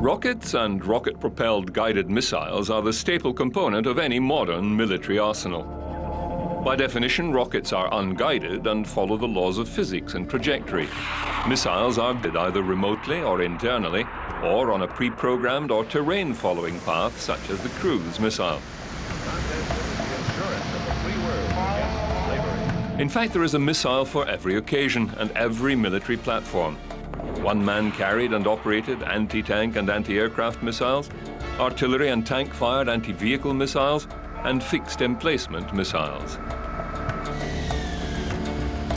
Rockets and rocket-propelled guided missiles are the staple component of any modern military arsenal. By definition, rockets are unguided and follow the laws of physics and trajectory. Missiles are guided either remotely or internally, or on a pre-programmed or terrain-following path, such as the cruise missile. In fact, there is a missile for every occasion and every military platform. One-man carried and operated anti-tank and anti-aircraft missiles, artillery and tank-fired anti-vehicle missiles, and fixed emplacement missiles.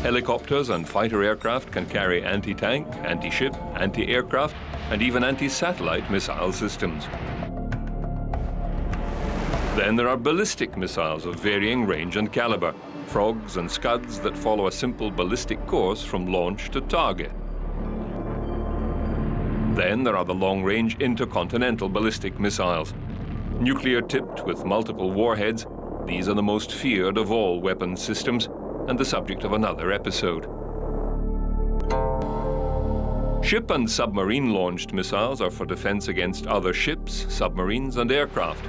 Helicopters and fighter aircraft can carry anti-tank, anti-ship, anti-aircraft, and even anti-satellite missile systems. Then there are ballistic missiles of varying range and caliber, frogs and scuds that follow a simple ballistic course from launch to target. Then there are the long-range intercontinental ballistic missiles. Nuclear-tipped with multiple warheads, these are the most feared of all weapons systems and the subject of another episode. Ship and submarine-launched missiles are for defense against other ships, submarines, and aircraft.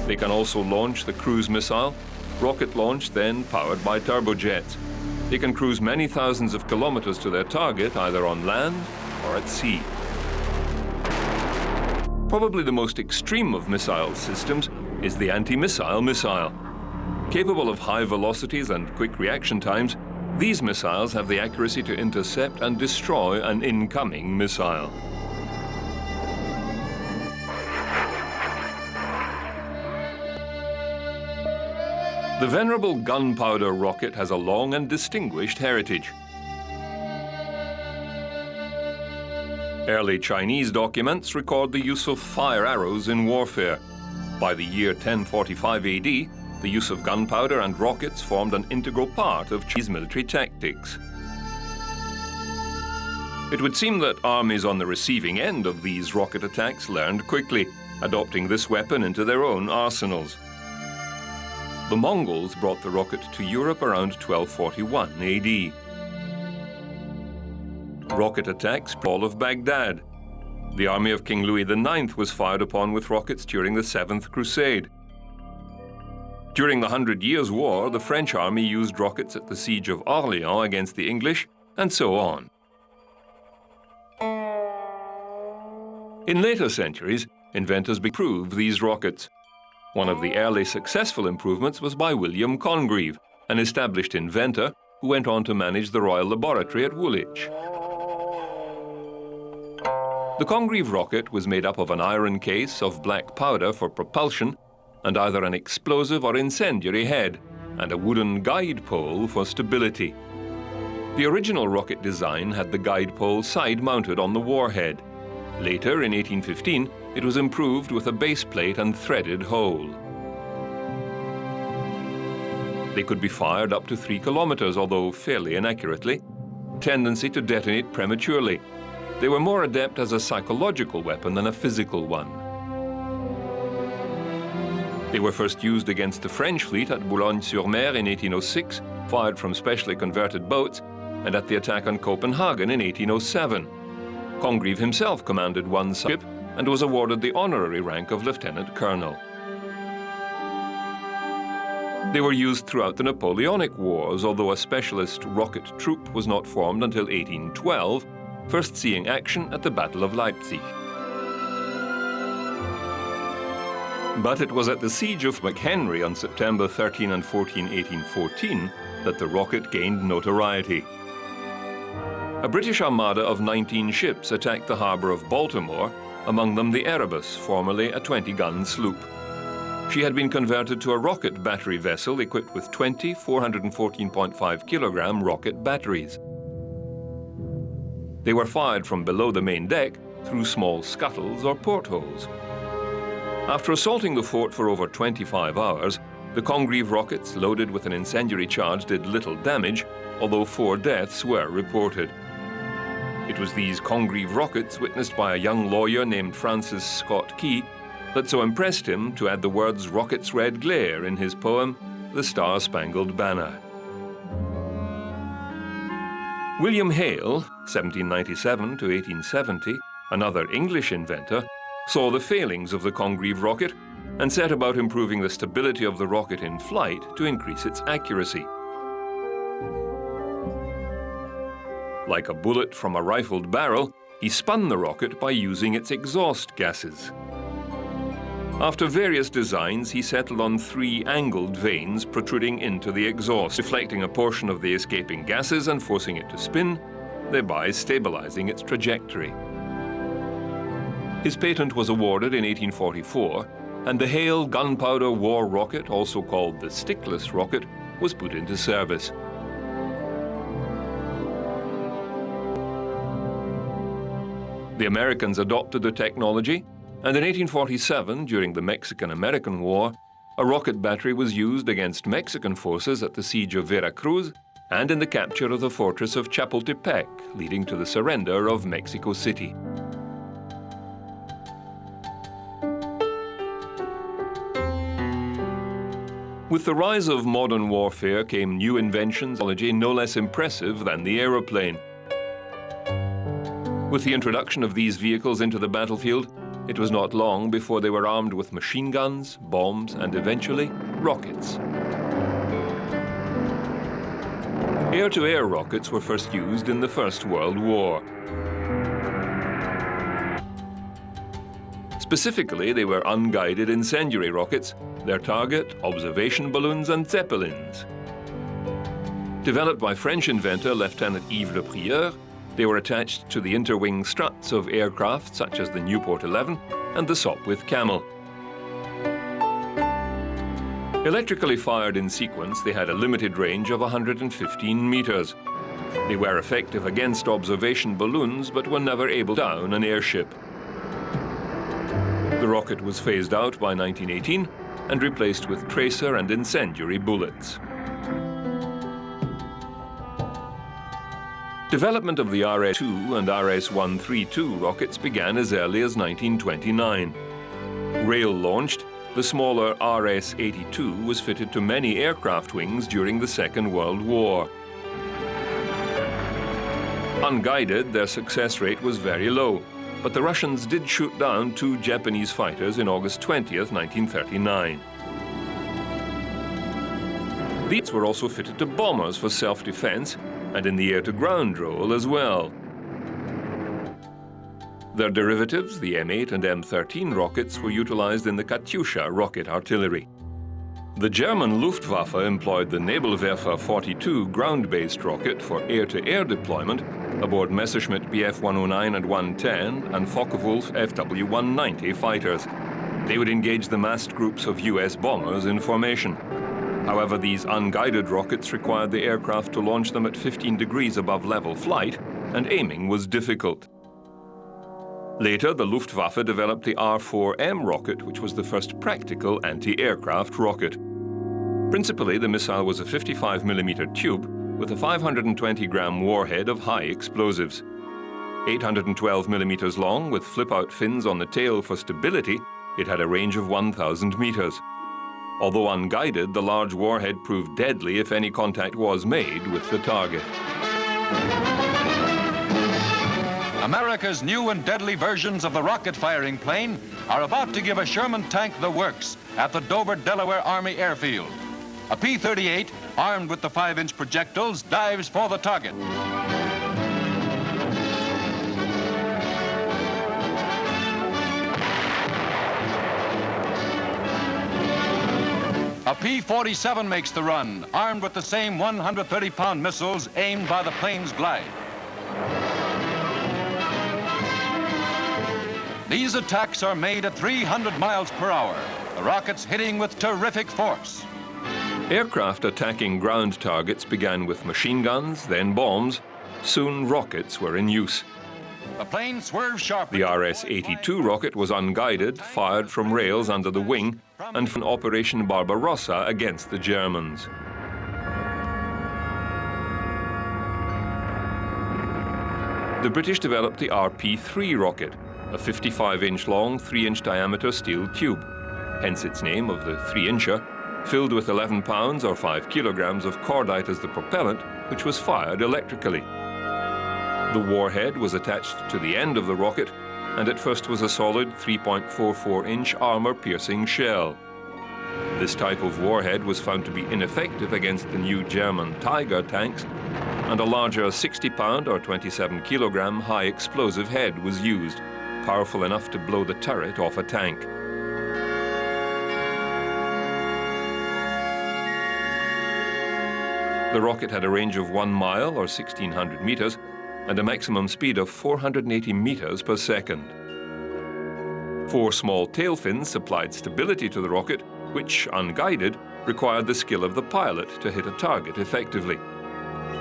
They can also launch the cruise missile, rocket launch then powered by turbojets. They can cruise many thousands of kilometers to their target, either on land or at sea. Probably the most extreme of missile systems is the anti-missile missile. Capable of high velocities and quick reaction times, these missiles have the accuracy to intercept and destroy an incoming missile. The venerable gunpowder rocket has a long and distinguished heritage. Early Chinese documents record the use of fire arrows in warfare. By the year 1045 AD, the use of gunpowder and rockets formed an integral part of Chinese military tactics. It would seem that armies on the receiving end of these rocket attacks learned quickly, adopting this weapon into their own arsenals. The Mongols brought the rocket to Europe around 1241 AD. Rocket attacks fall of Baghdad. The army of King Louis IX was fired upon with rockets during the Seventh Crusade. During the 100 Years' War, the French army used rockets at the siege of Orléans against the English, and so on. In later centuries, inventors improved these rockets. One of the early successful improvements was by William Congreve, an established inventor who went on to manage the Royal Laboratory at Woolwich. The Congreve rocket was made up of an iron case of black powder for propulsion and either an explosive or incendiary head, and a wooden guide pole for stability. The original rocket design had the guide pole side-mounted on the warhead. Later, in 1815, it was improved with a base plate and threaded hole. They could be fired up to 3 kilometers, although fairly inaccurately. Tendency to detonate prematurely. They were more adept as a psychological weapon than a physical one. They were first used against the French fleet at Boulogne-sur-Mer in 1806, fired from specially converted boats, and at the attack on Copenhagen in 1807. Congreve himself commanded one ship and was awarded the honorary rank of lieutenant colonel. They were used throughout the Napoleonic Wars, although a specialist rocket troop was not formed until 1812, first seeing action at the Battle of Leipzig. But it was at the siege of McHenry on September 13 and 14, 1814, that the rocket gained notoriety. A British armada of 19 ships attacked the harbor of Baltimore, among them the Erebus, formerly a 20-gun sloop. She had been converted to a rocket battery vessel equipped with 20 414.5-kilogram rocket batteries. They were fired from below the main deck through small scuttles or portholes. After assaulting the fort for over 25 hours, the Congreve rockets loaded with an incendiary charge did little damage, although 4 deaths were reported. It was these Congreve rockets, witnessed by a young lawyer named Francis Scott Key, that so impressed him to add the words "rocket's red glare" in his poem, The Star-Spangled Banner. William Hale, 1797 to 1870, another English inventor, saw the failings of the Congreve rocket and set about improving the stability of the rocket in flight to increase its accuracy. Like a bullet from a rifled barrel, he spun the rocket by using its exhaust gases. After various designs, he settled on 3 angled vanes protruding into the exhaust, deflecting a portion of the escaping gases and forcing it to spin, thereby stabilizing its trajectory. His patent was awarded in 1844, and the Hale gunpowder war rocket, also called the stickless rocket, was put into service. The Americans adopted the technology, and in 1847, during the Mexican-American War, a rocket battery was used against Mexican forces at the siege of Veracruz and in the capture of the fortress of Chapultepec, leading to the surrender of Mexico City. With the rise of modern warfare came new inventions, no less impressive than the aeroplane. With the introduction of these vehicles into the battlefield, it was not long before they were armed with machine guns, bombs, and eventually, rockets. Air-to-air rockets were first used in the First World War. Specifically, they were unguided incendiary rockets, their target, observation balloons and zeppelins. Developed by French inventor Lieutenant Yves Le Prieur, they were attached to the interwing struts of aircraft such as the Nieuport 11 and the Sopwith Camel. Electrically fired in sequence, they had a limited range of 115 meters. They were effective against observation balloons but were never able to down an airship. The rocket was phased out by 1918 and replaced with tracer and incendiary bullets. Development of the RS-2 and RS-132 rockets began as early as 1929. Rail-launched, the smaller RS-82 was fitted to many aircraft wings during the Second World War. Unguided, their success rate was very low, but the Russians did shoot down 2 Japanese fighters in August 20th, 1939. These were also fitted to bombers for self-defense and in the air-to-ground role as well. Their derivatives, the M8 and M13 rockets, were utilized in the Katyusha rocket artillery. The German Luftwaffe employed the Nebelwerfer 42 ground-based rocket for air-to-air deployment aboard Messerschmitt Bf 109 and 110 and Focke-Wulf FW 190 fighters. They would engage the massed groups of US bombers in formation. However, these unguided rockets required the aircraft to launch them at 15 degrees above level flight, and aiming was difficult. Later, the Luftwaffe developed the R-4M rocket, which was the first practical anti-aircraft rocket. Principally, the missile was a 55mm tube with a 520-gram warhead of high explosives. 812mm long, with flip-out fins on the tail for stability, it had a range of 1,000 meters. Although unguided, the large warhead proved deadly if any contact was made with the target. America's new and deadly versions of the rocket-firing plane are about to give a Sherman tank the works at the Dover, Delaware Army Airfield. A P-38, armed with the 5-inch projectiles, dives for the target. A P-47 makes the run, armed with the same 130-pound missiles aimed by the plane's glide. These attacks are made at 300 miles per hour, the rockets hitting with terrific force. Aircraft attacking ground targets began with machine guns, then bombs. Soon rockets were in use. The plane swerved sharply. The RS-82 rocket was unguided, fired from rails under the wing, and from Operation Barbarossa against the Germans. The British developed the RP-3 rocket, a 55-inch long, 3-inch diameter steel tube, hence its name of the 3-incher, filled with 11 pounds or 5 kilograms of cordite as the propellant, which was fired electrically. The warhead was attached to the end of the rocket, and at first was a solid 3.44-inch armor-piercing shell. This type of warhead was found to be ineffective against the new German Tiger tanks, and a larger 60-pound or 27-kilogram high-explosive head was used, powerful enough to blow the turret off a tank. The rocket had a range of 1 mile or 1,600 meters and a maximum speed of 480 meters per second. 4 small tail fins supplied stability to the rocket, which, unguided, required the skill of the pilot to hit a target effectively.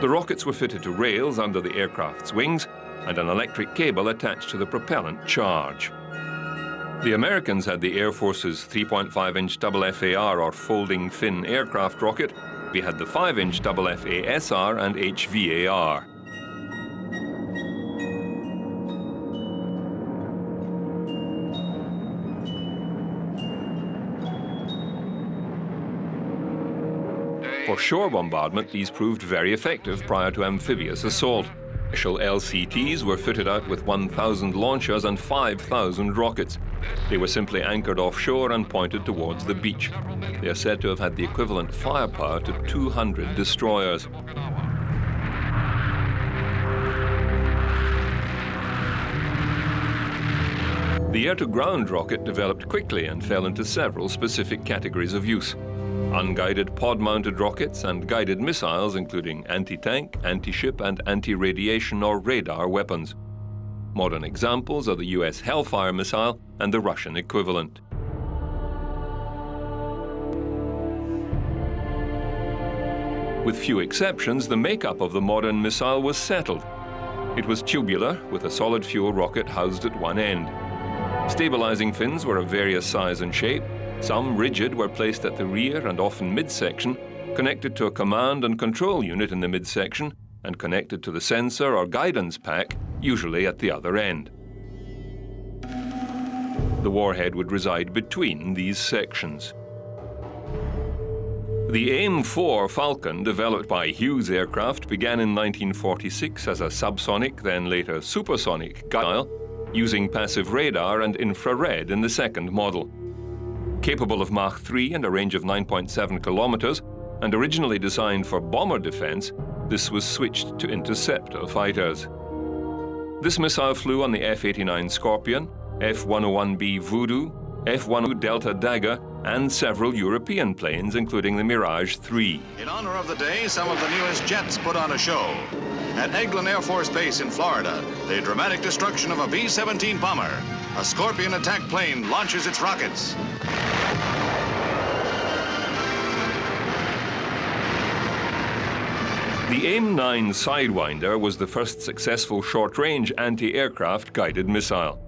The rockets were fitted to rails under the aircraft's wings and an electric cable attached to the propellant charge. The Americans had the Air Force's 3.5-inch FFAR or folding fin aircraft rocket. We had the 5-inch FFASR and HVAR. For shore bombardment, these proved very effective prior to amphibious assault. Initial LCTs were fitted out with 1,000 launchers and 5,000 rockets. They were simply anchored offshore and pointed towards the beach. They are said to have had the equivalent firepower to 200 destroyers. The air-to-ground rocket developed quickly and fell into several specific categories of use. Unguided pod-mounted rockets and guided missiles, including anti-tank, anti-ship and anti-radiation or radar weapons. Modern examples are the US Hellfire missile and the Russian equivalent. With few exceptions, the makeup of the modern missile was settled. It was tubular, with a solid fuel rocket housed at one end. Stabilizing fins were of various size and shape. Some, rigid, were placed at the rear and often midsection, connected to a command and control unit in the midsection, and connected to the sensor or guidance pack, usually at the other end. The warhead would reside between these sections. The AIM-4 Falcon, developed by Hughes Aircraft, began in 1946 as a subsonic, then later supersonic, missile, using passive radar and infrared in the second model. Capable of Mach 3 and a range of 9.7 kilometers, and originally designed for bomber defense, this was switched to interceptor fighters. This missile flew on the F-89 Scorpion, F-101B Voodoo, F-102 Delta Dagger, and several European planes, including the Mirage 3. In honor of the day, some of the newest jets put on a show. At Eglin Air Force Base in Florida, the dramatic destruction of a B-17 bomber. A Scorpion attack plane launches its rockets. The AIM-9 Sidewinder was the first successful short-range anti-aircraft guided missile.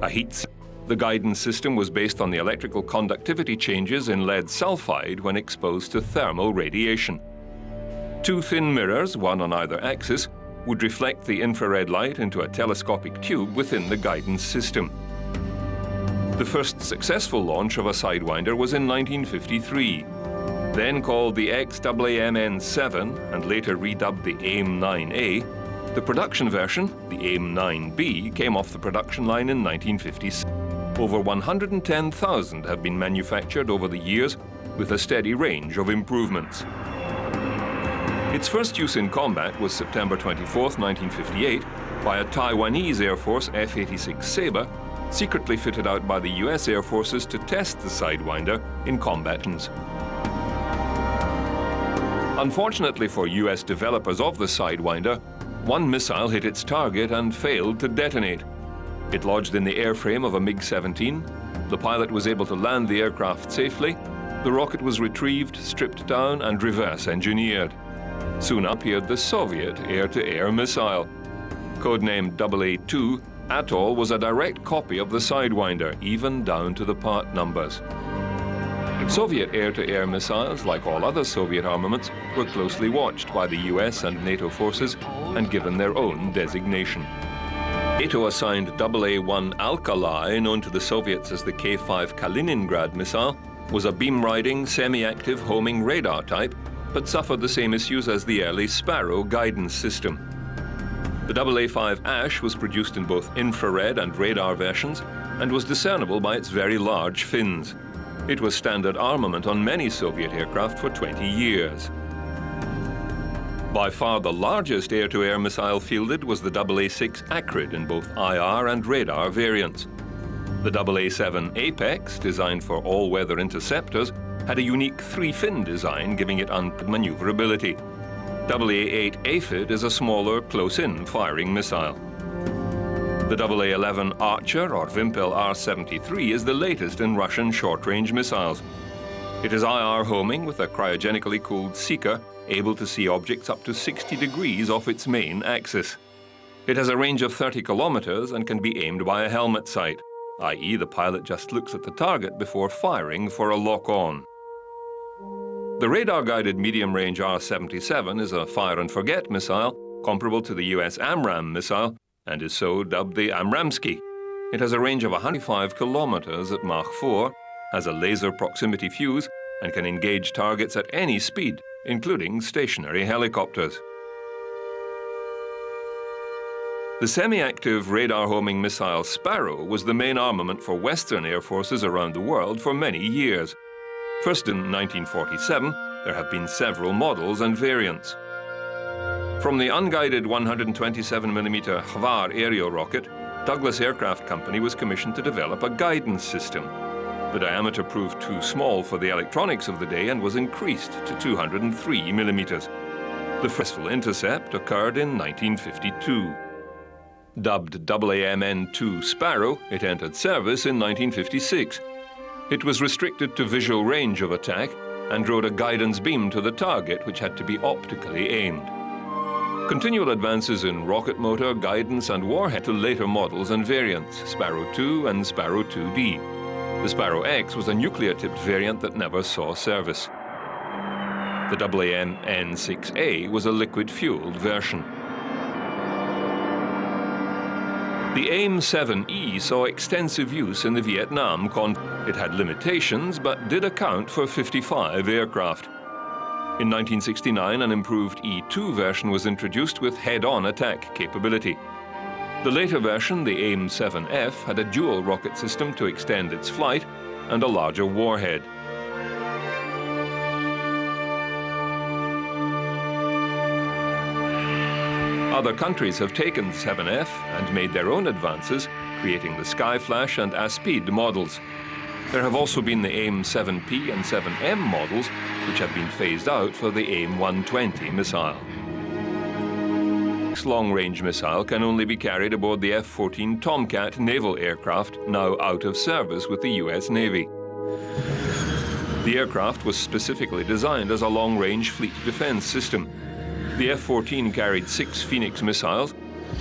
A heat. The guidance system was based on the electrical conductivity changes in lead sulfide when exposed to thermal radiation. 2 thin mirrors, one on either axis, would reflect the infrared light into a telescopic tube within the guidance system. The first successful launch of a Sidewinder was in 1953. Then called the XAAMN-7 and later redubbed the AIM-9A, the production version, the AIM-9B, came off the production line in 1956. Over 110,000 have been manufactured over the years, with a steady range of improvements. Its first use in combat was September 24, 1958, by a Taiwanese Air Force F-86 Sabre, secretly fitted out by the US Air Forces to test the Sidewinder in combat missions. Unfortunately for US developers of the Sidewinder, one missile hit its target and failed to detonate. It lodged in the airframe of a MiG-17. The pilot was able to land the aircraft safely. The rocket was retrieved, stripped down, and reverse-engineered. Soon appeared the Soviet air-to-air missile. Codenamed AA-2, Atoll was a direct copy of the Sidewinder, even down to the part numbers. Soviet air-to-air missiles, like all other Soviet armaments, were closely watched by the US and NATO forces and given their own designation. NATO assigned AA-1 Alkali, known to the Soviets as the K-5 Kaliningrad missile, was a beam-riding, semi-active homing radar type, but suffered the same issues as the early Sparrow guidance system. The AA-5 Ash was produced in both infrared and radar versions and was discernible by its very large fins. It was standard armament on many Soviet aircraft for 20 years. By far the largest air-to-air missile fielded was the AA-6 Acrid in both IR and radar variants. The AA-7 Apex, designed for all-weather interceptors, had a unique three-fin design giving it maneuverability. AA-8 Aphid is a smaller, close-in firing missile. The AA-11 Archer, or Vympel R-73, is the latest in Russian short-range missiles. It is IR homing with a cryogenically cooled seeker, able to see objects up to 60 degrees off its main axis. It has a range of 30 kilometers and can be aimed by a helmet sight, i.e. the pilot just looks at the target before firing for a lock-on. The radar-guided medium-range R-77 is a fire-and-forget missile comparable to the US AMRAAM missile and is so dubbed the Amramsky. It has a range of 105 kilometers at Mach 4, has a laser proximity fuse, and can engage targets at any speed, including stationary helicopters. The semi-active radar-homing missile Sparrow was the main armament for Western air forces around the world for many years. First in 1947, there have been several models and variants. From the unguided 127mm Hvar aerial rocket, Douglas Aircraft Company was commissioned to develop a guidance system. The diameter proved too small for the electronics of the day and was increased to 203mm. The successful intercept occurred in 1952. Dubbed AAMN-2 Sparrow, it entered service in 1956. It was restricted to visual range of attack and drove a guidance beam to the target, which had to be optically aimed. Continual advances in rocket motor, guidance, and warhead to later models and variants, Sparrow 2 and Sparrow 2D. The Sparrow X was a nuclear-tipped variant that never saw service. The AAMN-6A was a liquid-fueled version. The AIM-7E saw extensive use in the Vietnam conflict. It had limitations, but did account for 55 aircraft. In 1969, an improved E-2 version was introduced with head-on attack capability. The later version, the AIM-7F, had a dual rocket system to extend its flight and a larger warhead. Other countries have taken 7F and made their own advances, creating the Skyflash and Aspide models. There have also been the AIM-7P and 7M models, which have been phased out for the AIM-120 missile. This long-range missile can only be carried aboard the F-14 Tomcat naval aircraft, now out of service with the US Navy. The aircraft was specifically designed as a long-range fleet defense system. The F-14 carried 6 Phoenix missiles,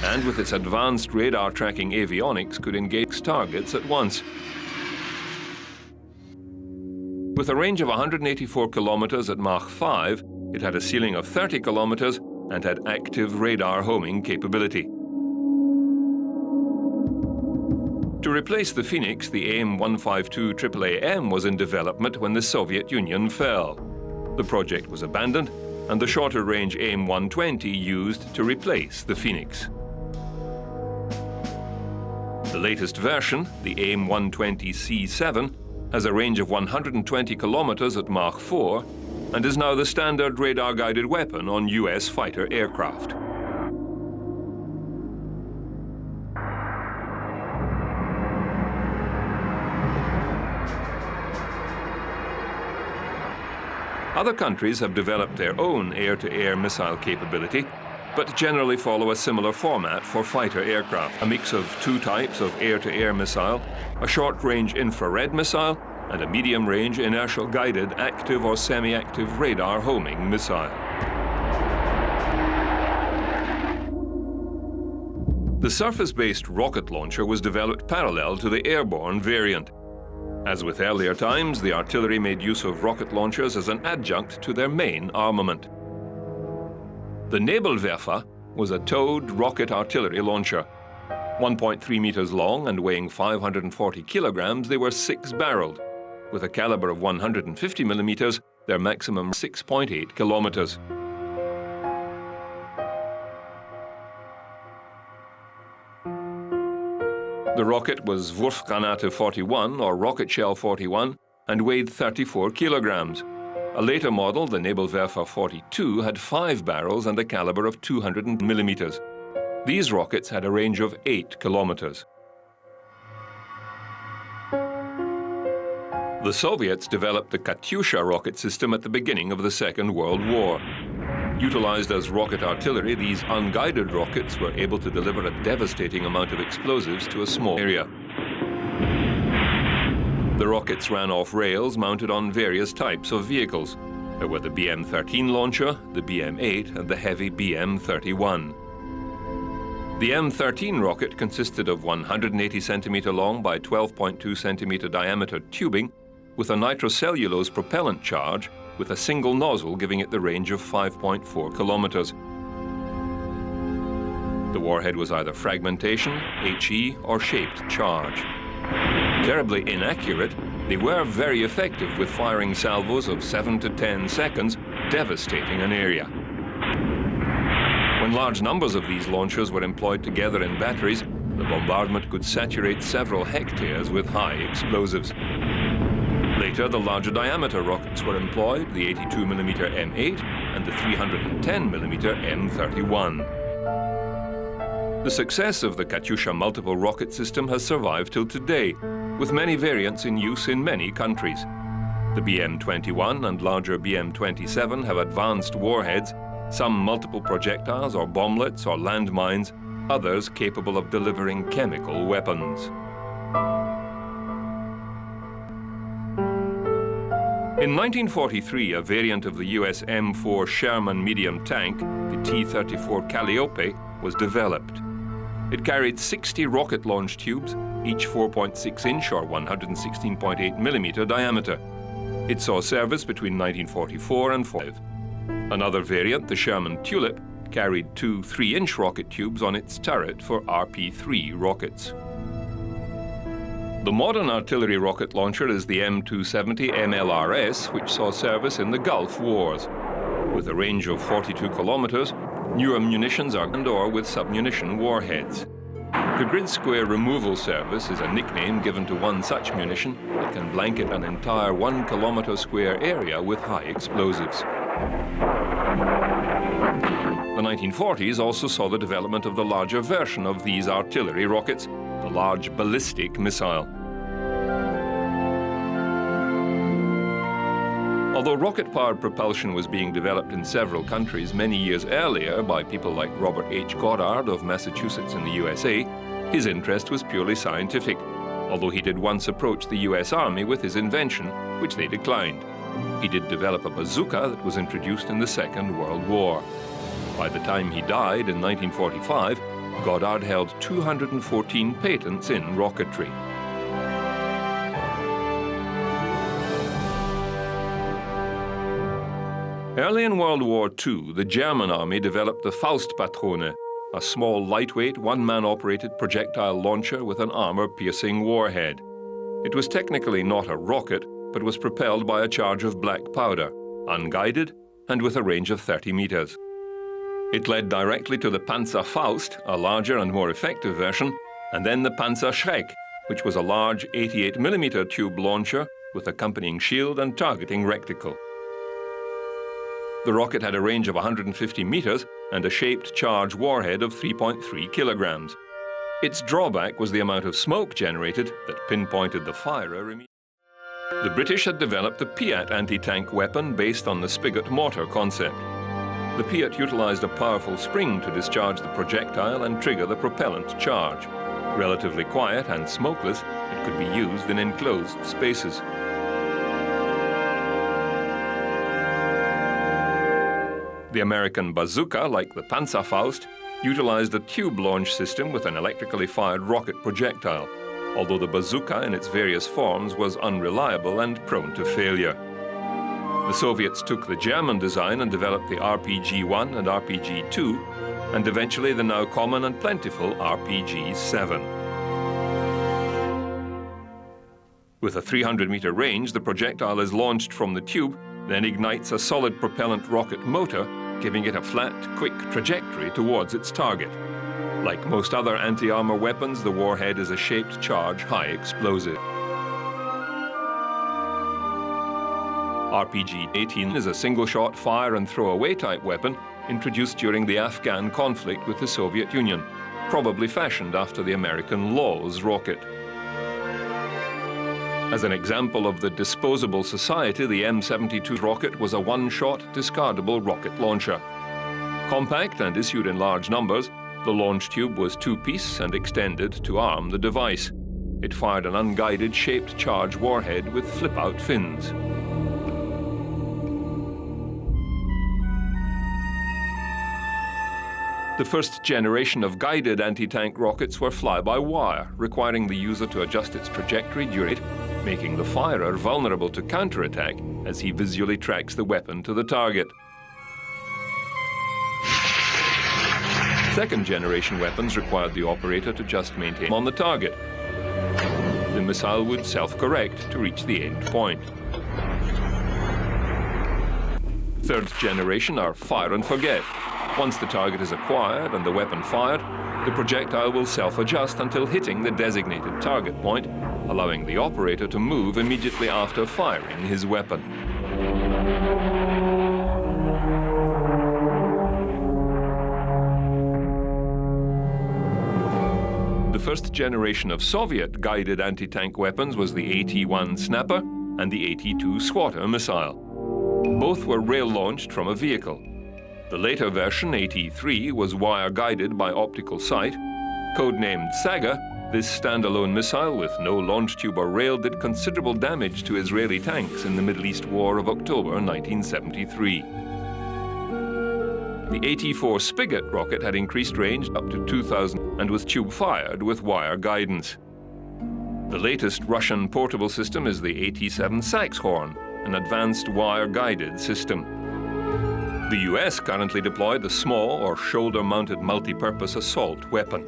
and with its advanced radar tracking avionics could engage targets at once. With a range of 184 kilometers at Mach 5, it had a ceiling of 30 kilometers and had active radar homing capability. To replace the Phoenix, the AIM-152 AAAM was in development when the Soviet Union fell. The project was abandoned, and the shorter-range AIM-120 used to replace the Phoenix. The latest version, the AIM-120C7, has a range of 120 kilometers at Mach 4 and is now the standard radar-guided weapon on US fighter aircraft. Other countries have developed their own air-to-air missile capability, but generally follow a similar format for fighter aircraft. A mix of 2 types of air-to-air missile, a short-range infrared missile, and a medium-range inertial-guided active or semi-active radar homing missile. The surface-based rocket launcher was developed parallel to the airborne variant. As with earlier times, the artillery made use of rocket launchers as an adjunct to their main armament. The Nebelwerfer was a towed rocket artillery launcher. 1.3 meters long and weighing 540 kilograms, they were 6-barreled. With a caliber of 150 millimeters, their maximum 6.8 kilometers. The rocket was Wurfgranate 41 or Rocket Shell 41 and weighed 34 kilograms. A later model, the Nebelwerfer 42, had 5 barrels and a caliber of 200 millimeters. These rockets had a range of 8 kilometers. The Soviets developed the Katyusha rocket system at the beginning of the Second World War. Utilized as rocket artillery, these unguided rockets were able to deliver a devastating amount of explosives to a small area. The rockets ran off rails mounted on various types of vehicles. There were the BM-13 launcher, the BM-8, and the heavy BM-31. The M-13 rocket consisted of 180 centimeter long by 12.2 centimeter diameter tubing with a nitrocellulose propellant charge with a single nozzle giving it the range of 5.4 kilometers. The warhead was either fragmentation, HE, or shaped charge. Terribly inaccurate, they were very effective with firing salvos of 7 to 10 seconds, devastating an area. When large numbers of these launchers were employed together in batteries, the bombardment could saturate several hectares with high explosives. Later, the larger diameter rockets were employed, the 82mm M8 and the 310mm M31. The success of the Katyusha multiple rocket system has survived till today, with many variants in use in many countries. The BM-21 and larger BM-27 have advanced warheads, some multiple projectiles or bomblets or landmines, others capable of delivering chemical weapons. In 1943, a variant of the US M4 Sherman medium tank, the T-34 Calliope, was developed. It carried 60 rocket launch tubes, each 4.6-inch or 116.8 millimeter diameter. It saw service between 1944 and 45. Another variant, the Sherman Tulip, carried 2 3-inch rocket tubes on its turret for RP-3 rockets. The modern artillery rocket launcher is the M270 MLRS, which saw service in the Gulf Wars. With a range of 42 kilometers, newer munitions are and/or with submunition warheads. The grid square removal service is a nickname given to one such munition that can blanket an entire 1 kilometer square area with high explosives. The 1940s also saw the development of the larger version of these artillery rockets, the large ballistic missile. Although rocket-powered propulsion was being developed in several countries many years earlier by people like Robert H. Goddard of Massachusetts in the USA, his interest was purely scientific, although he did once approach the US Army with his invention, which they declined. He did develop a bazooka that was introduced in the Second World War. By the time he died in 1945, Goddard held 214 patents in rocketry. Early in World War II, the German army developed the Faustpatrone, a small, lightweight, one-man-operated projectile launcher with an armor-piercing warhead. It was technically not a rocket, but was propelled by a charge of black powder, unguided, and with a range of 30 meters. It led directly to the Panzerfaust, a larger and more effective version, and then the Panzerschreck, which was a large 88mm tube launcher with accompanying shield and targeting reticle. The rocket had a range of 150 meters and a shaped charge warhead of 3.3 kilograms. Its drawback was the amount of smoke generated that pinpointed the firer immediately. The British had developed the Piat anti-tank weapon based on the spigot mortar concept. The Piat utilized a powerful spring to discharge the projectile and trigger the propellant charge. Relatively quiet and smokeless, it could be used in enclosed spaces. The American bazooka, like the Panzerfaust, utilized a tube launch system with an electrically fired rocket projectile, although the bazooka in its various forms was unreliable and prone to failure. The Soviets took the German design and developed the RPG-1 and RPG-2, and eventually the now common and plentiful RPG-7. With a 300-meter range, the projectile is launched from the tube, then ignites a solid propellant rocket motor, giving it a flat, quick trajectory towards its target. Like most other anti-armor weapons, the warhead is a shaped charge high explosive. RPG-18 is a single-shot fire-and-throw-away type weapon introduced during the Afghan conflict with the Soviet Union, probably fashioned after the American Laws rocket. As an example of the disposable society, the M72 rocket was a one-shot, discardable rocket launcher. Compact and issued in large numbers, the launch tube was two-piece and extended to arm the device. It fired an unguided shaped charge warhead with flip-out fins. The first generation of guided anti-tank rockets were fly-by-wire, requiring the user to adjust its trajectory during it, making the firer vulnerable to counterattack as he visually tracks the weapon to the target. Second-generation weapons required the operator to just maintain on the target. The missile would self-correct to reach the aimed point. Third generation are fire and forget. Once the target is acquired and the weapon fired, the projectile will self-adjust until hitting the designated target point, allowing the operator to move immediately after firing his weapon. The first generation of Soviet guided anti-tank weapons was the AT-1 Snapper and the AT-2 Swatter missile. Both were rail-launched from a vehicle. The later version, AT-3, was wire-guided by optical sight. Codenamed Saga, this standalone missile with no launch tube or rail did considerable damage to Israeli tanks in the Middle East War of October 1973. The AT-4 Spigot rocket had increased range up to 2,000 and was tube-fired with wire guidance. The latest Russian portable system is the AT-7 Saxhorn, an advanced wire-guided system. The US currently deployed the small or shoulder-mounted multi-purpose assault weapon.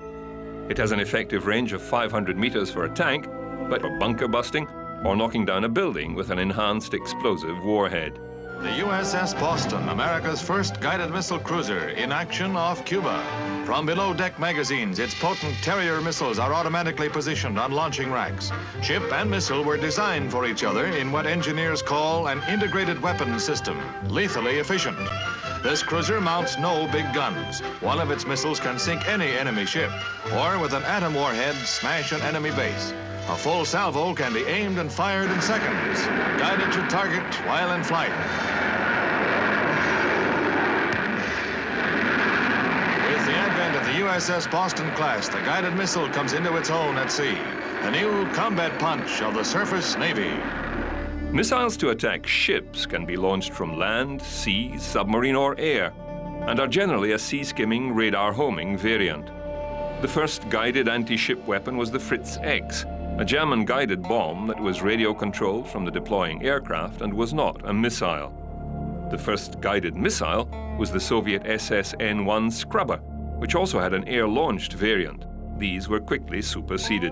It has an effective range of 500 meters for a tank, but for bunker busting or knocking down a building with an enhanced explosive warhead. The USS Boston, America's first guided missile cruiser, in action off Cuba. From below-deck magazines, its potent Terrier missiles are automatically positioned on launching racks. Ship and missile were designed for each other in what engineers call an integrated weapons system, lethally efficient. This cruiser mounts no big guns. One of its missiles can sink any enemy ship, or with an atom warhead, smash an enemy base. A full salvo can be aimed and fired in seconds, guided to target while in flight. With the advent of the USS Boston class, the guided missile comes into its own at sea, the new combat punch of the surface Navy. Missiles to attack ships can be launched from land, sea, submarine, or air, and are generally a sea-skimming, radar-homing variant. The first guided anti-ship weapon was the Fritz X, a German guided bomb that was radio-controlled from the deploying aircraft and was not a missile. The first guided missile was the Soviet SSN-1 Scrubber, which also had an air-launched variant. These were quickly superseded.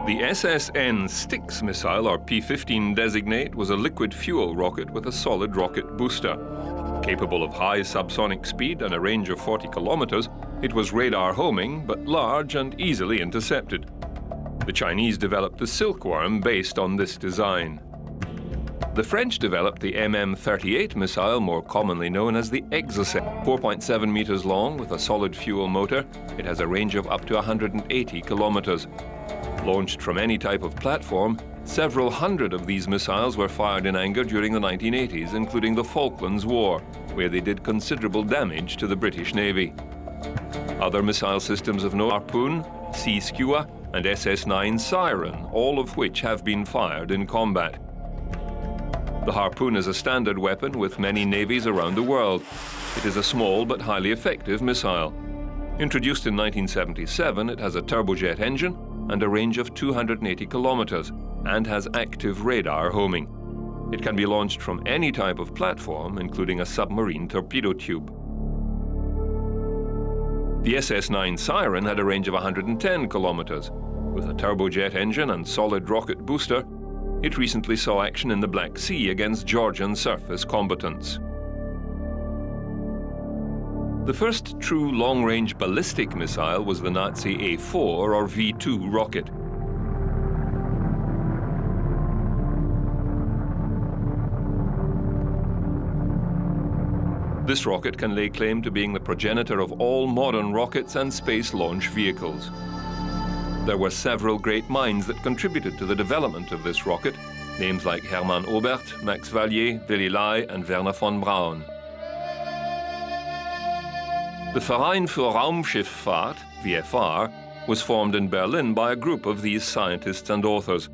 The SSN Styx missile, or P-15 designate, was a liquid fuel rocket with a solid rocket booster. Capable of high subsonic speed and a range of 40 kilometers, it was radar-homing, but large and easily intercepted. The Chinese developed the Silkworm based on this design. The French developed the MM-38 missile, more commonly known as the Exocet. 4.7 meters long with a solid fuel motor, it has a range of up to 180 kilometers. Launched from any type of platform, several hundred of these missiles were fired in anger during the 1980s, including the Falklands War, where they did considerable damage to the British Navy. Other missile systems of note: Harpoon, Sea Skua, and SS-9 Siren, all of which have been fired in combat. The Harpoon is a standard weapon with many navies around the world. It is a small but highly effective missile. Introduced in 1977, it has a turbojet engine and a range of 280 kilometers and has active radar homing. It can be launched from any type of platform, including a submarine torpedo tube. The SS-9 Siren had a range of 110 kilometers. With a turbojet engine and solid rocket booster, it recently saw action in the Black Sea against Georgian surface combatants. The first true long-range ballistic missile was the Nazi A4 or V2 rocket. This rocket can lay claim to being the progenitor of all modern rockets and space launch vehicles. There were several great minds that contributed to the development of this rocket, names like Hermann Oberth, Max Valier, Willy Lai, and Werner von Braun. The Verein für Raumschifffahrt, VFR, was formed in Berlin by a group of these scientists and authors.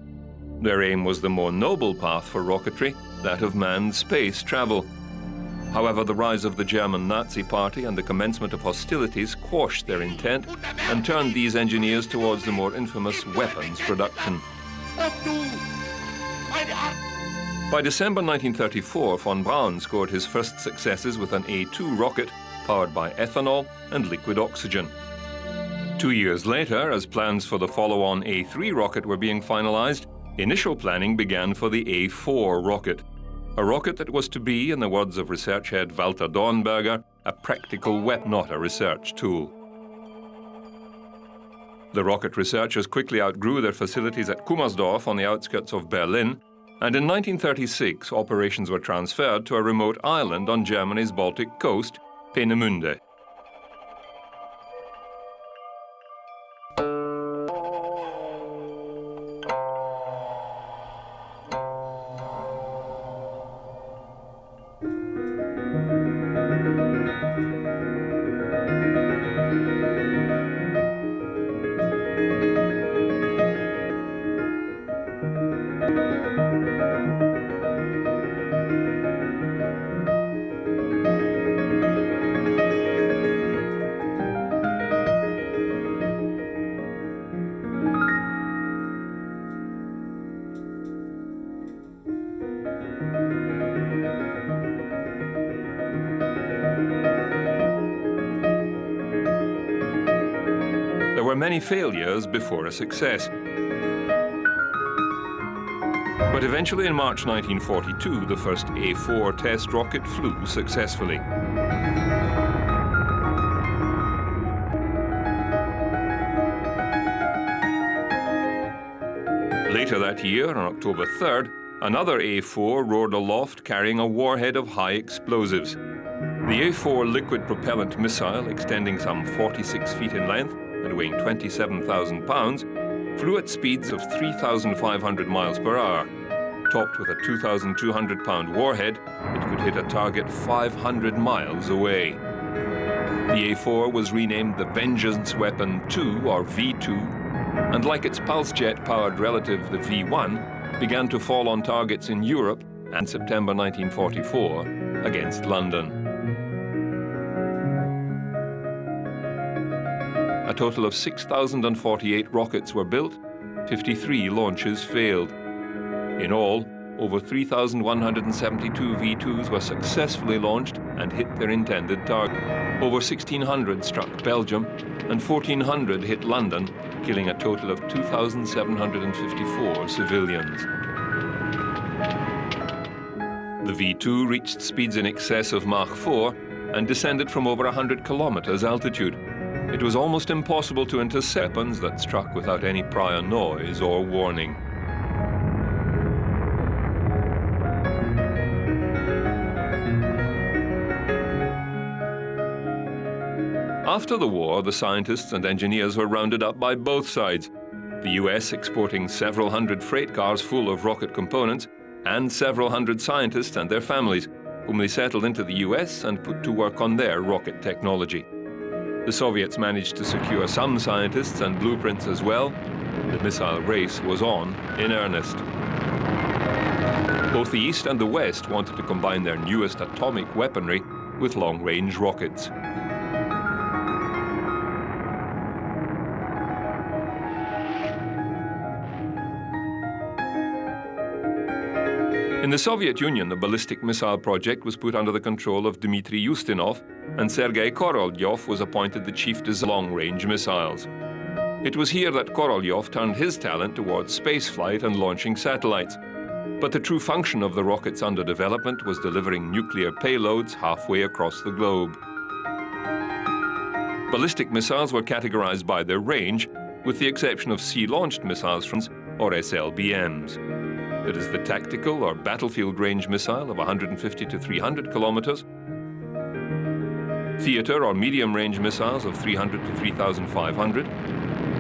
Their aim was the more noble path for rocketry, that of manned space travel. However, the rise of the German Nazi Party and the commencement of hostilities quashed their intent and turned these engineers towards the more infamous weapons production. By December 1934, von Braun scored his first successes with an A2 rocket powered by ethanol and liquid oxygen. 2 years later, as plans for the follow-on A3 rocket were being finalized, initial planning began for the A4 rocket. A rocket that was to be, in the words of research head Walter Dornberger, a practical weapon, not a research tool. The rocket researchers quickly outgrew their facilities at Kummersdorf on the outskirts of Berlin, and in 1936 operations were transferred to a remote island on Germany's Baltic coast, Peenemünde. There were many failures before a success. But eventually in March 1942, the first A4 test rocket flew successfully. Later that year, on October 3rd, another A4 roared aloft carrying a warhead of high explosives. The A4 liquid propellant missile, extending some 46 feet in length and weighing 27,000 pounds, flew at speeds of 3,500 miles per hour. Topped with a 2,200-pound warhead, it could hit a target 500 miles away. The A4 was renamed the Vengeance Weapon II, or V2, and like its pulse jet-powered relative, the V1, began to fall on targets in Europe and September 1944 against London. A total of 6,048 rockets were built, 53 launches failed. In all, over 3,172 V2s were successfully launched and hit their intended target. Over 1,600 struck Belgium and 1,400 hit London, killing a total of 2,754 civilians. The V2 reached speeds in excess of Mach 4 and descended from over 100 kilometers altitude. It was almost impossible to intercept weapons that struck without any prior noise or warning. After the war, the scientists and engineers were rounded up by both sides, the US exporting several hundred freight cars full of rocket components and several hundred scientists and their families, whom they settled into the US and put to work on their rocket technology. The Soviets managed to secure some scientists and blueprints as well. The missile race was on in earnest. Both the East and the West wanted to combine their newest atomic weaponry with long-range rockets. In the Soviet Union, the ballistic missile project was put under the control of Dmitry Ustinov, and Sergei Korolyov was appointed the chief designer of long-range missiles. It was here that Korolyov turned his talent towards spaceflight and launching satellites. But the true function of the rockets under development was delivering nuclear payloads halfway across the globe. Ballistic missiles were categorized by their range, with the exception of sea-launched missiles or SLBMs. That is the tactical or battlefield range missile of 150 to 300 kilometers, theater or medium range missiles of 300 to 3,500,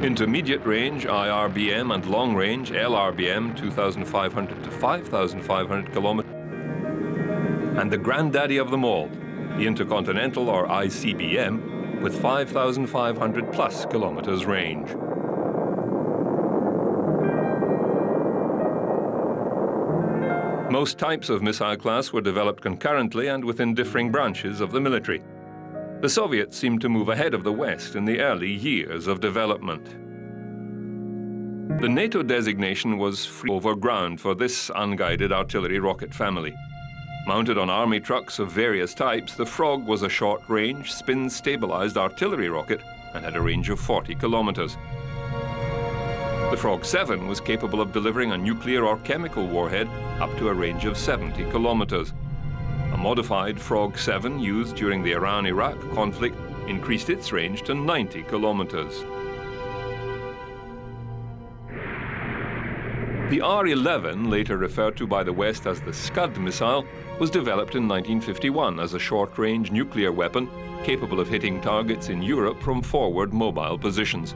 intermediate range IRBM and long range LRBM 2,500 to 5,500 kilometers, and the granddaddy of them all, the intercontinental or ICBM with 5,500 plus kilometers range. Most types of missile class were developed concurrently and within differing branches of the military. The Soviets seemed to move ahead of the West in the early years of development. The NATO designation was free over ground for this unguided artillery rocket family. Mounted on army trucks of various types, the Frog was a short-range, spin-stabilized artillery rocket and had a range of 40 kilometers. The Frog 7 was capable of delivering a nuclear or chemical warhead up to a range of 70 kilometers. A modified Frog 7 used during the Iran-Iraq conflict increased its range to 90 kilometers. The R-11, later referred to by the West as the Scud missile, was developed in 1951 as a short-range nuclear weapon capable of hitting targets in Europe from forward mobile positions.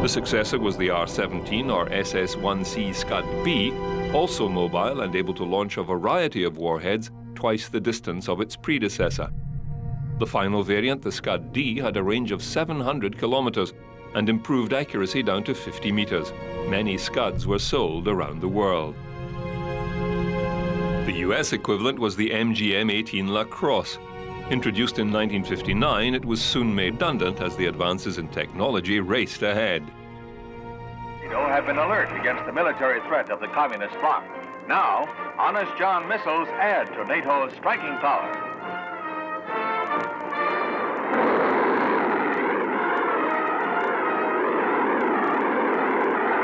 The successor was the R-17 or SS-1C Scud-B, also mobile and able to launch a variety of warheads twice the distance of its predecessor. The final variant, the Scud-D, had a range of 700 kilometers and improved accuracy down to 50 meters. Many Scuds were sold around the world. The US equivalent was the MGM-18 La Crosse. Introduced in 1959, it was soon made redundant as the advances in technology raced ahead. NATO have been alert against the military threat of the communist bloc. Now, Honest John missiles add to NATO's striking power.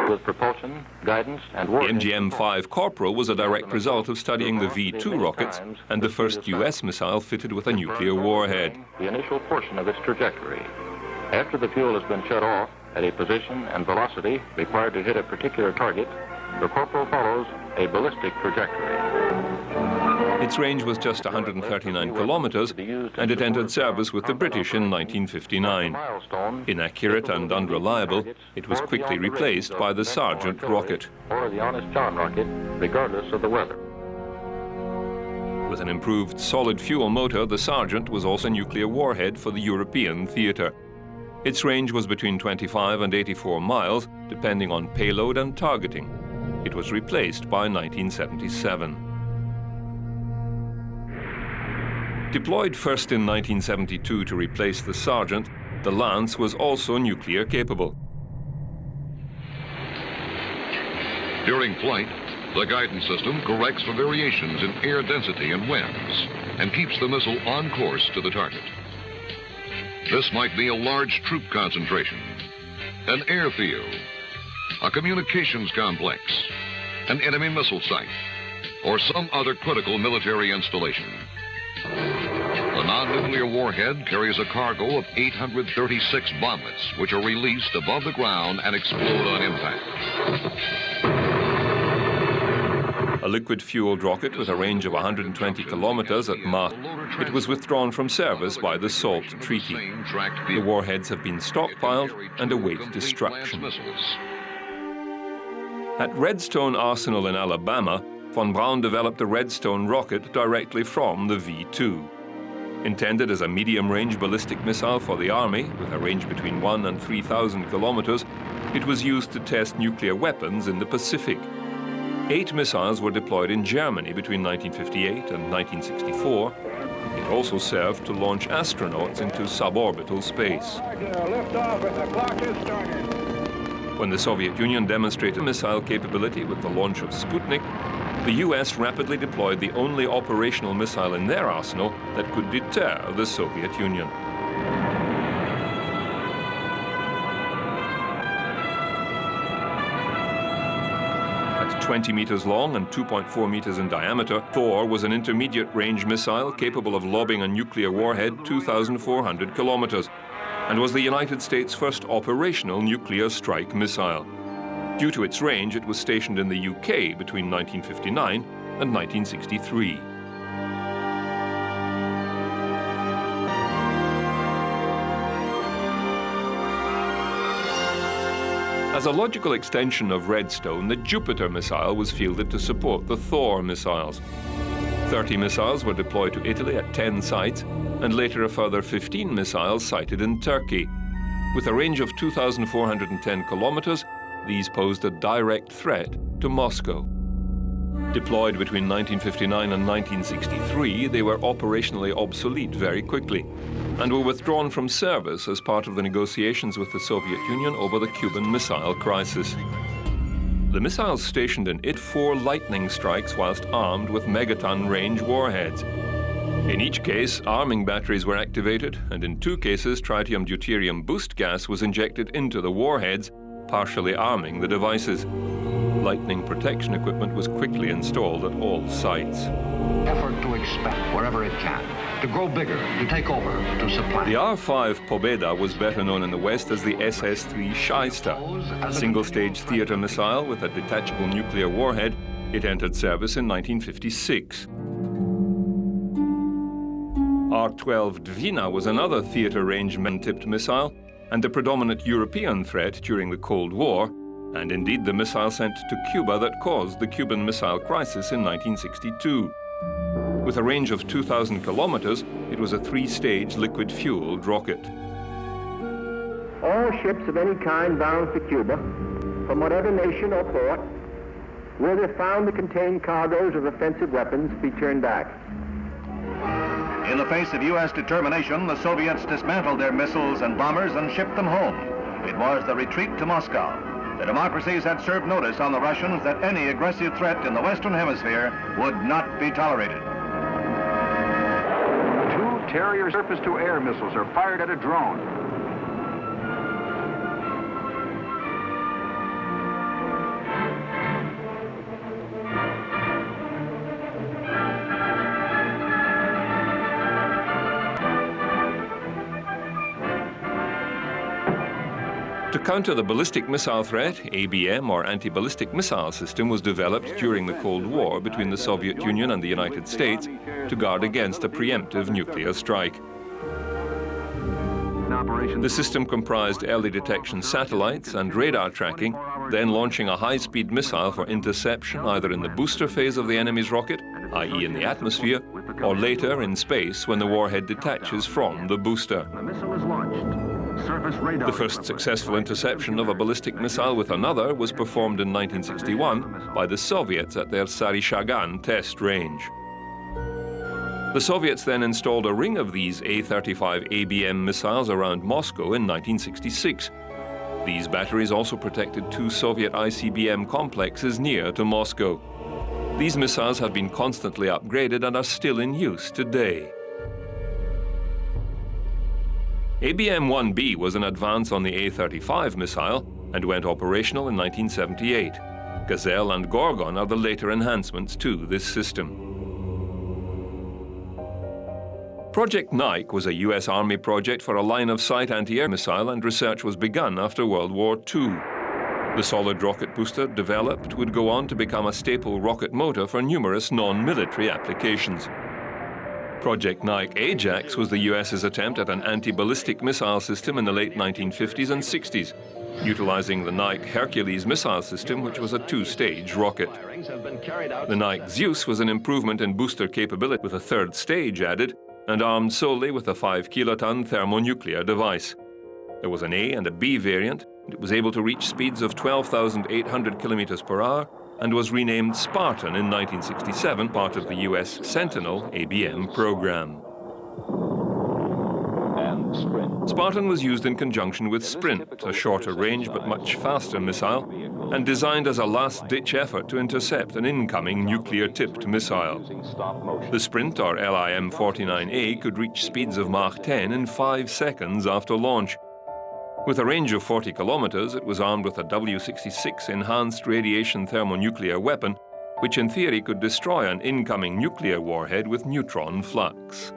With propulsion, guidance, and warhead. The MGM-5 Corporal was a direct result of studying the V-2 rockets and the first US missile fitted with a nuclear warhead. The initial portion of its trajectory. After the fuel has been shut off at a position and velocity required to hit a particular target, the Corporal follows a ballistic trajectory. Its range was just 139 kilometers, and it entered service with the British in 1959. Inaccurate and unreliable, it was quickly replaced by the Sergeant rocket. Or the Honest John rocket, regardless of the weather. With an improved solid fuel motor, the Sergeant was also a nuclear warhead for the European theater. Its range was between 25 and 84 miles, depending on payload and targeting. It was replaced by 1977. Deployed first in 1972 to replace the Sergeant, the Lance was also nuclear capable. During flight, the guidance system corrects for variations in air density and winds and keeps the missile on course to the target. This might be a large troop concentration, an airfield, a communications complex, an enemy missile site, or some other critical military installation. The non-nuclear warhead carries a cargo of 836 bombets, which are released above the ground and explode on impact. A liquid-fueled rocket with a range of 120 kilometers at Mach, it was withdrawn from service by the SALT Treaty. The warheads have been stockpiled and await destruction. At Redstone Arsenal in Alabama, von Braun developed the Redstone rocket directly from the V-2. Intended as a medium-range ballistic missile for the Army, with a range between 1,000 and 3,000 kilometers, it was used to test nuclear weapons in the Pacific. 8 missiles were deployed in Germany between 1958 and 1964. It also served to launch astronauts into suborbital space. When the Soviet Union demonstrated missile capability with the launch of Sputnik, the US rapidly deployed the only operational missile in their arsenal that could deter the Soviet Union. At 20 meters long and 2.4 meters in diameter, Thor was an intermediate-range missile capable of lobbing a nuclear warhead 2,400 kilometers, and was the United States' first operational nuclear strike missile. Due to its range, it was stationed in the UK between 1959 and 1963. As a logical extension of Redstone, the Jupiter missile was fielded to support the Thor missiles. 30 missiles were deployed to Italy at 10 sites, and later a further 15 missiles sighted in Turkey. With a range of 2,410 kilometers, these posed a direct threat to Moscow. Deployed between 1959 and 1963, they were operationally obsolete very quickly and were withdrawn from service as part of the negotiations with the Soviet Union over the Cuban Missile Crisis. The missiles stationed in it 4 lightning strikes whilst armed with megaton-range warheads. In each case, arming batteries were activated, and in 2 cases, tritium-deuterium boost gas was injected into the warheads, partially arming the devices. Lightning protection equipment was quickly installed at all sites. Effort to expand wherever it can, to grow bigger, to take over, to supply. The R-5 Pobeda was better known in the West as the SS-3 Shyster, a single-stage theater missile with a detachable nuclear warhead. It entered service in 1956. R-12 Dvina was another theater-range man-tipped missile and the predominant European threat during the Cold War, and indeed the missile sent to Cuba that caused the Cuban Missile Crisis in 1962. With a range of 2,000 kilometers, it was a 3-stage liquid-fueled rocket. All ships of any kind bound for Cuba, from whatever nation or port, will, if found to contain cargoes of offensive weapons, be turned back. In the face of U.S. determination, the Soviets dismantled their missiles and bombers and shipped them home. It was the retreat to Moscow. The democracies had served notice on the Russians that any aggressive threat in the Western Hemisphere would not be tolerated. 2 Terrier surface-to-air missiles are fired at a drone. To counter the ballistic missile threat, ABM, or anti-ballistic missile system, was developed during the Cold War between the Soviet Union and the United States to guard against a preemptive nuclear strike. The system comprised early detection satellites and radar tracking, then launching a high-speed missile for interception either in the booster phase of the enemy's rocket, i.e. in the atmosphere, or later in space when the warhead detaches from the booster. The missile is launched. The first successful interception of a ballistic missile with another was performed in 1961 by the Soviets at their Sarishagan test range. The Soviets then installed a ring of these A-35 ABM missiles around Moscow in 1966. These batteries also protected 2 Soviet ICBM complexes near to Moscow. These missiles have been constantly upgraded and are still in use today. ABM-1B was an advance on the A-35 missile and went operational in 1978. Gazelle and Gorgon are the later enhancements to this system. Project Nike was a US Army project for a line-of-sight anti-air missile, and research was begun after World War II. The solid rocket booster developed would go on to become a staple rocket motor for numerous non-military applications. Project Nike Ajax was the US's attempt at an anti-ballistic missile system in the late 1950s and 60s, utilizing the Nike Hercules missile system, which was a 2-stage rocket. The Nike Zeus was an improvement in booster capability with a 3rd stage added and armed solely with a 5-kiloton thermonuclear device. There was an A and a B variant, and it was able to reach speeds of 12,800 kilometers per hour and was renamed Spartan in 1967, part of the US Sentinel ABM program. Spartan was used in conjunction with Sprint, a shorter range but much faster missile, and designed as a last-ditch effort to intercept an incoming nuclear-tipped missile. The Sprint, or LIM-49A, could reach speeds of Mach 10 in 5 seconds after launch. With a range of 40 kilometers, it was armed with a W-66 enhanced radiation thermonuclear weapon, which in theory could destroy an incoming nuclear warhead with neutron flux.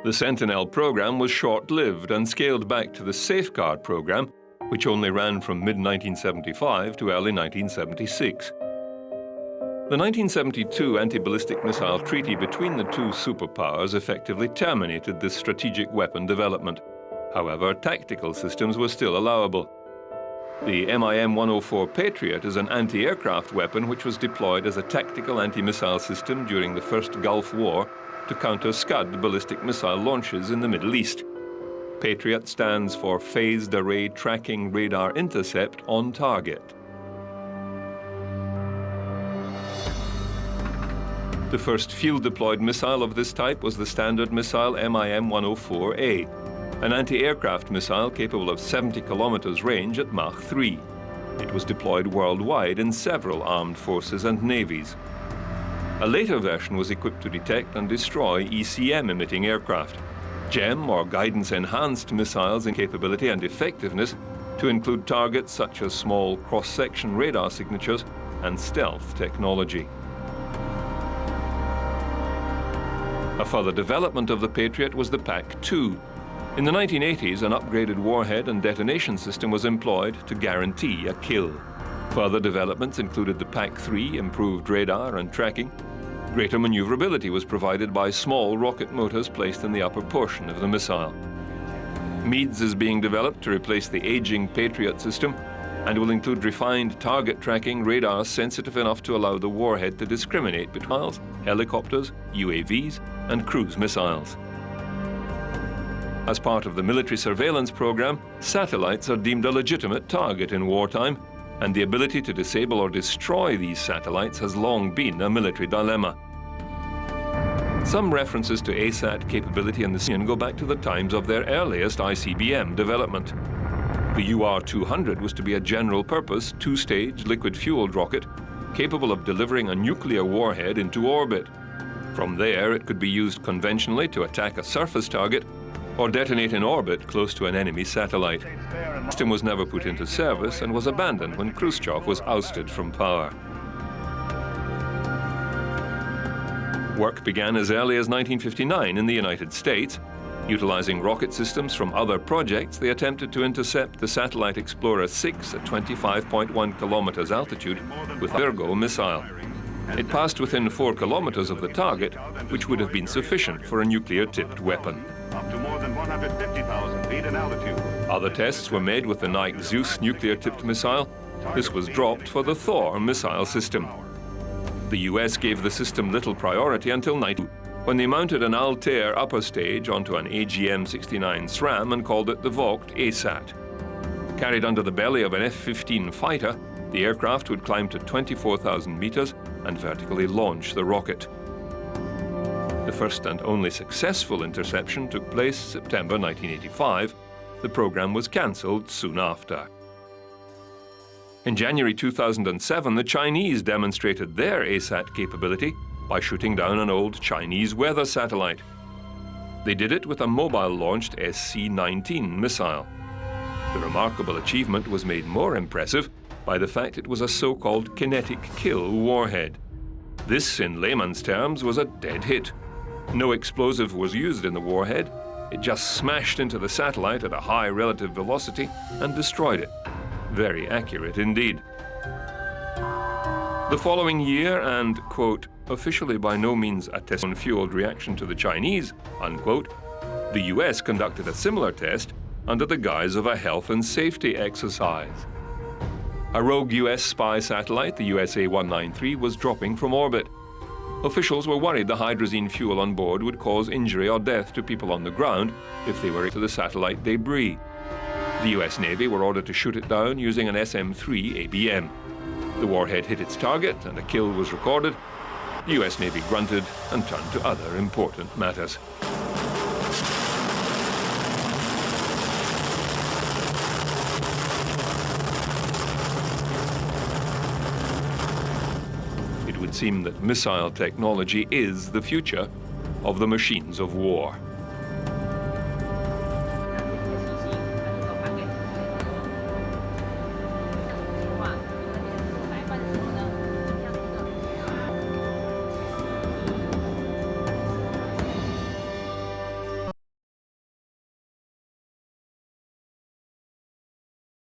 The Sentinel program was short-lived and scaled back to the Safeguard program, which only ran from mid-1975 to early 1976. The 1972 anti-ballistic missile treaty between the two superpowers effectively terminated this strategic weapon development. However, tactical systems were still allowable. The MIM-104 Patriot is an anti-aircraft weapon which was deployed as a tactical anti-missile system during the First Gulf War to counter Scud ballistic missile launches in the Middle East. Patriot stands for Phased Array Tracking Radar Intercept on Target. The first field-deployed missile of this type was the Standard Missile MIM-104A, an anti-aircraft missile capable of 70 kilometers range at Mach 3. It was deployed worldwide in several armed forces and navies. A later version was equipped to detect and destroy ECM-emitting aircraft. GEM, or Guidance-Enhanced Missiles in capability and effectiveness, to include targets such as small cross-section radar signatures and stealth technology. A further development of the Patriot was the PAC-2. In the 1980s, an upgraded warhead and detonation system was employed to guarantee a kill. Further developments included the PAC-3, improved radar and tracking. Greater maneuverability was provided by small rocket motors placed in the upper portion of the missile. MEADS is being developed to replace the aging Patriot system and will include refined target tracking radars sensitive enough to allow the warhead to discriminate between missiles, helicopters, UAVs, and cruise missiles. As part of the military surveillance program, satellites are deemed a legitimate target in wartime, and the ability to disable or destroy these satellites has long been a military dilemma. Some references to ASAT capability in the Union go back to the times of their earliest ICBM development. The UR-200 was to be a general-purpose, two-stage, liquid-fueled rocket capable of delivering a nuclear warhead into orbit. From there, it could be used conventionally to attack a surface target or detonate in orbit close to an enemy satellite. The system was never put into service and was abandoned when Khrushchev was ousted from power. Work began as early as 1959 in the United States. Utilizing rocket systems from other projects, they attempted to intercept the Satellite Explorer 6 at 25.1 kilometers altitude with a Virgo missile. It passed within 4 kilometers of the target, which would have been sufficient for a nuclear-tipped weapon. Up to more than 150,000 feet in altitude. Other tests were made with the Nike Zeus nuclear-tipped missile. This was dropped for the Thor missile system. The US gave the system little priority until 1992, when they mounted an Altair upper stage onto an AGM-69 SRAM and called it the Vogt ASAT. Carried under the belly of an F-15 fighter, the aircraft would climb to 24,000 meters and vertically launch the rocket. The first and only successful interception took place September 1985. The program was cancelled soon after. In January 2007, the Chinese demonstrated their ASAT capability by shooting down an old Chinese weather satellite. They did it with a mobile-launched SC-19 missile. The remarkable achievement was made more impressive by the fact it was a so-called kinetic kill warhead. This, in layman's terms, was a dead hit. No explosive was used in the warhead. It just smashed into the satellite at a high relative velocity and destroyed it. Very accurate indeed. The following year, and, quote, officially by no means a test-fueled reaction to the Chinese, unquote, the US conducted a similar test under the guise of a health and safety exercise. A rogue US spy satellite, the USA-193, was dropping from orbit. Officials were worried the hydrazine fuel on board would cause injury or death to people on the ground if they were to the satellite debris. The US Navy were ordered to shoot it down using an SM-3 ABM. The warhead hit its target and a kill was recorded. The US Navy grunted and turned to other important matters. It would seem that missile technology is the future of the machines of war.